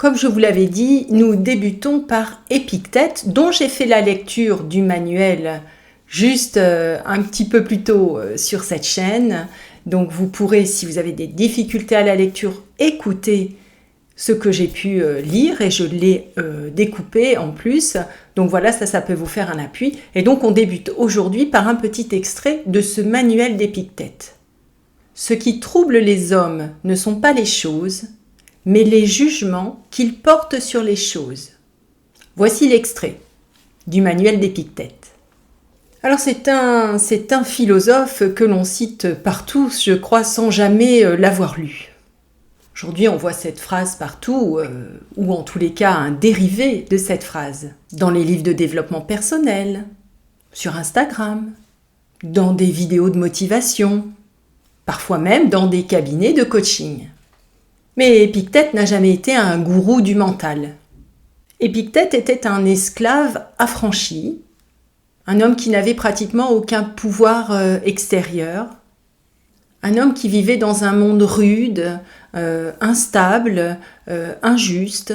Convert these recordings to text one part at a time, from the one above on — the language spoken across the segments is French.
Comme je vous l'avais dit, nous débutons par Épictète, dont j'ai fait la lecture du manuel juste un petit peu plus tôt sur cette chaîne. Donc vous pourrez, si vous avez des difficultés à la lecture, écouter ce que j'ai pu lire et je l'ai découpé en plus. Donc voilà, ça peut vous faire un appui. Et donc on débute aujourd'hui par un petit extrait de ce manuel d'Épictète. Ce qui trouble les hommes ne sont pas les choses, mais les jugements qu'ils portent sur les choses. Voici l'extrait du manuel d'Épictète. Alors c'est un philosophe que l'on cite partout, je crois, sans jamais l'avoir lu. Aujourd'hui, on voit cette phrase partout, ou en tous les cas un dérivé de cette phrase, dans les livres de développement personnel, sur Instagram, dans des vidéos de motivation, parfois même dans des cabinets de coaching. Mais Épictète n'a jamais été un gourou du mental. Épictète était un esclave affranchi, un homme qui n'avait pratiquement aucun pouvoir extérieur, un homme qui vivait dans un monde rude, instable, injuste.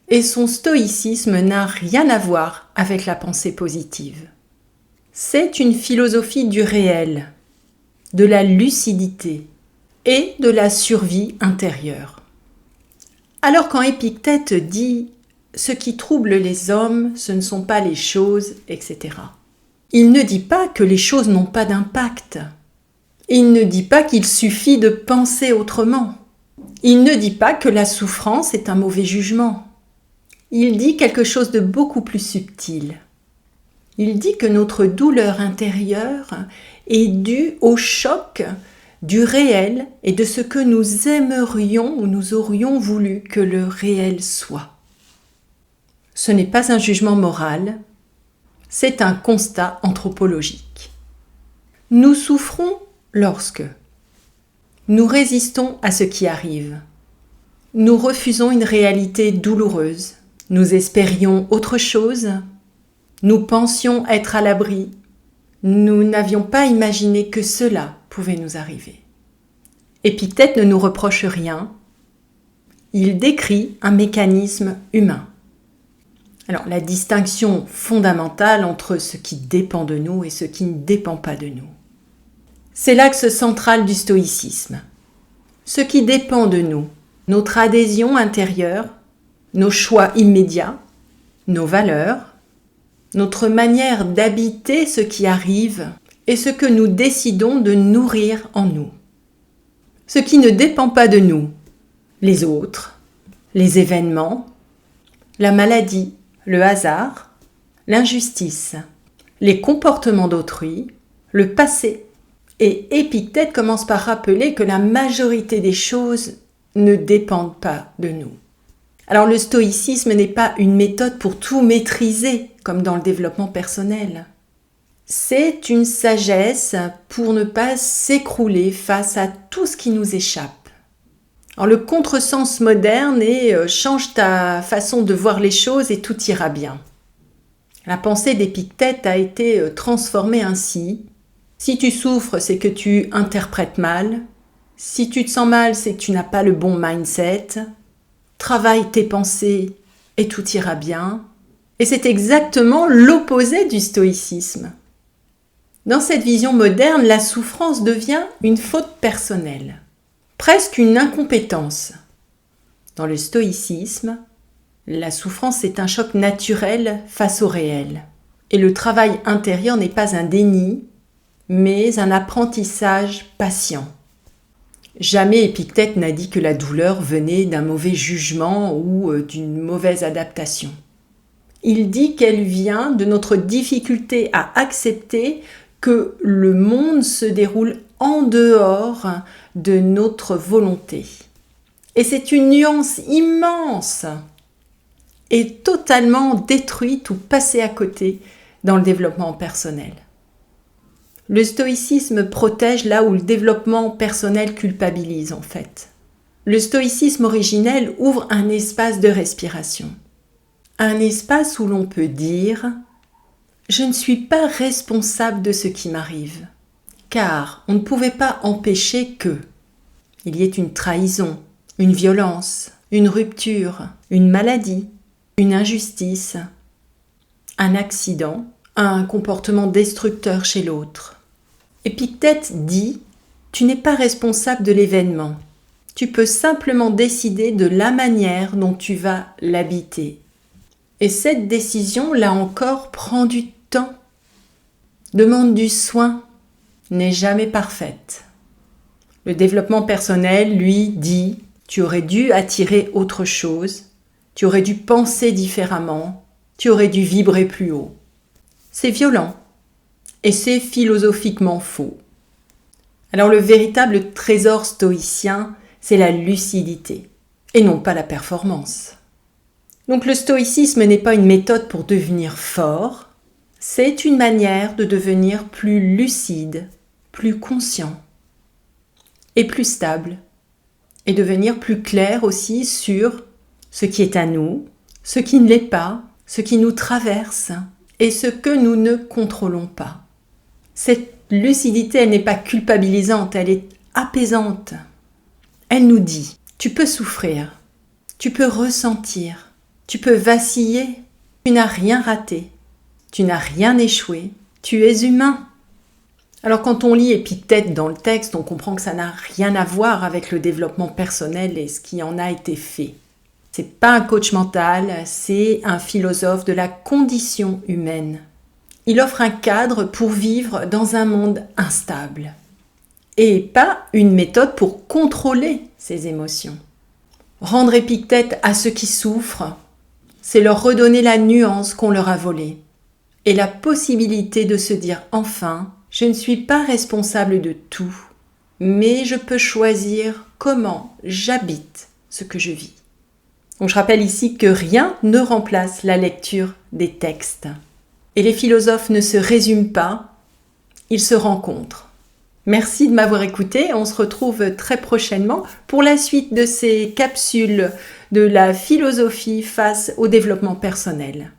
Et son stoïcisme n'a rien à voir avec la pensée positive. C'est une philosophie du réel, de la lucidité et de la survie intérieure. Alors quand Épictète dit « ce qui trouble les hommes, ce ne sont pas les choses, etc. » il ne dit pas que les choses n'ont pas d'impact. Il ne dit pas qu'il suffit de penser autrement. Il ne dit pas que la souffrance est un mauvais jugement. Il dit quelque chose de beaucoup plus subtil. Il dit que notre douleur intérieure est due au choc du réel et de ce que nous aimerions ou nous aurions voulu que le réel soit. Ce n'est pas un jugement moral, c'est un constat anthropologique. Nous souffrons lorsque nous résistons à ce qui arrive. Nous refusons une réalité douloureuse. Nous espérions autre chose. Nous pensions être à l'abri. Nous n'avions pas imaginé que cela pouvait nous arriver. Épictète ne nous reproche rien. Il décrit un mécanisme humain. Alors, la distinction fondamentale entre ce qui dépend de nous et ce qui ne dépend pas de nous. C'est l'axe central du stoïcisme. Ce qui dépend de nous, notre adhésion intérieure, nos choix immédiats, nos valeurs, notre manière d'habiter ce qui arrive et ce que nous décidons de nourrir en nous. Ce qui ne dépend pas de nous, les autres, les événements, la maladie, le hasard, l'injustice, les comportements d'autrui, le passé. Et Épictète commence par rappeler que la majorité des choses ne dépendent pas de nous. Alors le stoïcisme n'est pas une méthode pour tout maîtriser, comme dans le développement personnel. C'est une sagesse pour ne pas s'écrouler face à tout ce qui nous échappe. Alors le contresens moderne est change ta façon de voir les choses et tout ira bien. La pensée d'Épictète a été transformée ainsi. Si tu souffres, c'est que tu interprètes mal. Si tu te sens mal, c'est que tu n'as pas le bon mindset. Travaille tes pensées et tout ira bien. Et c'est exactement l'opposé du stoïcisme. Dans cette vision moderne, la souffrance devient une faute personnelle, presque une incompétence. Dans le stoïcisme, la souffrance est un choc naturel face au réel. Et le travail intérieur n'est pas un déni, mais un apprentissage patient. Jamais Épictète n'a dit que la douleur venait d'un mauvais jugement ou d'une mauvaise adaptation. Il dit qu'elle vient de notre difficulté à accepter que le monde se déroule en dehors de notre volonté. Et c'est une nuance immense et totalement détruite ou passée à côté dans le développement personnel. Le stoïcisme protège là où le développement personnel culpabilise en fait. Le stoïcisme originel ouvre un espace de respiration. Un espace où l'on peut dire « Je ne suis pas responsable de ce qui m'arrive », car on ne pouvait pas empêcher que il y ait une trahison, une violence, une rupture, une maladie, une injustice, un accident, un comportement destructeur chez l'autre. Épictète dit « Tu n'es pas responsable de l'événement. Tu peux simplement décider de la manière dont tu vas l'habiter. » Et cette décision, là encore, prend du temps, demande du soin, n'est jamais parfaite. Le développement personnel, lui, dit « Tu aurais dû attirer autre chose, tu aurais dû penser différemment, tu aurais dû vibrer plus haut. » C'est violent et c'est philosophiquement faux. Alors le véritable trésor stoïcien, c'est la lucidité et non pas la performance. Donc le stoïcisme n'est pas une méthode pour devenir fort, c'est une manière de devenir plus lucide, plus conscient et plus stable, et devenir plus clair aussi sur ce qui est à nous, ce qui ne l'est pas, ce qui nous traverse et ce que nous ne contrôlons pas. Cette lucidité, elle n'est pas culpabilisante, elle est apaisante. Elle nous dit, tu peux souffrir, tu peux ressentir, tu peux vaciller, tu n'as rien raté, tu n'as rien échoué, tu es humain. Alors quand on lit Épictète dans le texte, on comprend que ça n'a rien à voir avec le développement personnel et ce qui en a été fait. C'est pas un coach mental, c'est un philosophe de la condition humaine. Il offre un cadre pour vivre dans un monde instable et pas une méthode pour contrôler ses émotions. Rendre Épictète à ceux qui souffrent, c'est leur redonner la nuance qu'on leur a volée et la possibilité de se dire enfin, je ne suis pas responsable de tout, mais je peux choisir comment j'habite ce que je vis. Donc je rappelle ici que rien ne remplace la lecture des textes. Et les philosophes ne se résument pas, ils se rencontrent. Merci de m'avoir écouté, on se retrouve très prochainement pour la suite de ces capsules de la philosophie face au développement personnel.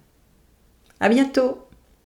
À bientôt!